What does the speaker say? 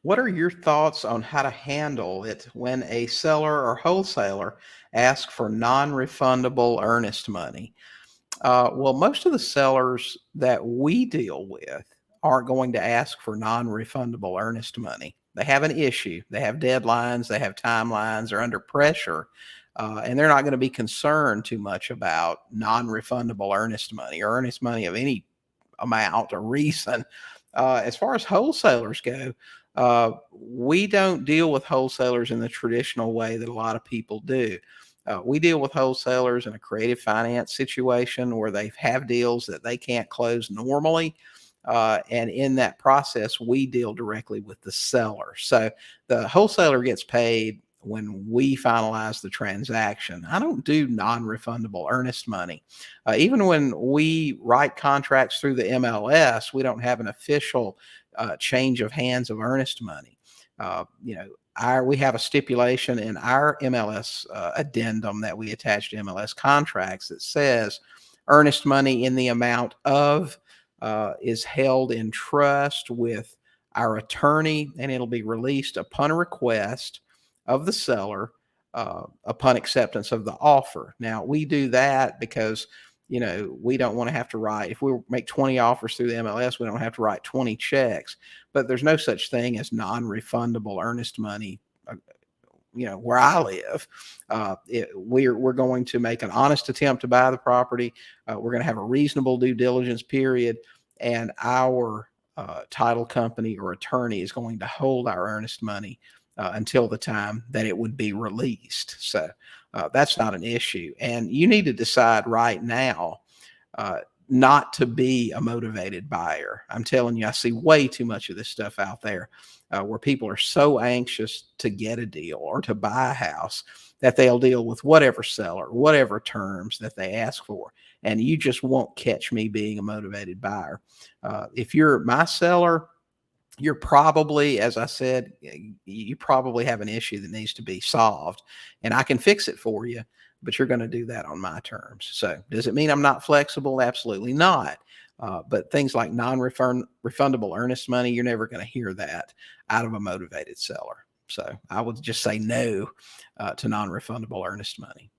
What are your thoughts on how to handle it when a seller or wholesaler asks for non-refundable earnest money? Well, most of the sellers that we deal with aren't going to ask for non-refundable earnest money. They have an issue. They have deadlines. They have timelines. They're under pressure, and they're not going to be concerned too much about non-refundable earnest money or earnest money of any amount or reason. As far as wholesalers go, we don't deal with wholesalers in the traditional way that a lot of people do. We deal with wholesalers in a creative finance situation where they have deals that they can't close normally. And in that process, we deal directly with the seller. So the wholesaler gets paid when we finalize the transaction. I don't do non refundable earnest money. Even when we write contracts through the MLS, we don't have an official change of hands of earnest money. We have a stipulation in our MLS addendum that we attach to MLS contracts that says earnest money in the amount of is held in trust with our attorney, and it'll be released upon a request of the seller upon acceptance of the offer. Now, we do that because we don't want to have to write, if we make 20 offers through the MLS, we don't have to write 20 checks. But there's no such thing as non-refundable earnest money. Where I live, we're going to make an honest attempt to buy the property. We're going to have a reasonable due diligence period, and our title company or attorney is going to hold our earnest money until the time that it would be released. So that's not an issue. And you need to decide right now not to be a motivated buyer. I'm telling you, I see way too much of this stuff out there where people are so anxious to get a deal or to buy a house that they'll deal with whatever seller, whatever terms that they ask for. And you just won't catch me being a motivated buyer. If you're my seller, you're probably, as I said, you probably have an issue that needs to be solved, and I can fix it for you, but you're going to do that on my terms. So does it mean I'm not flexible? Absolutely not. But things like non-refundable earnest money, you're never going to hear that out of a motivated seller. So I would just say no to non-refundable earnest money.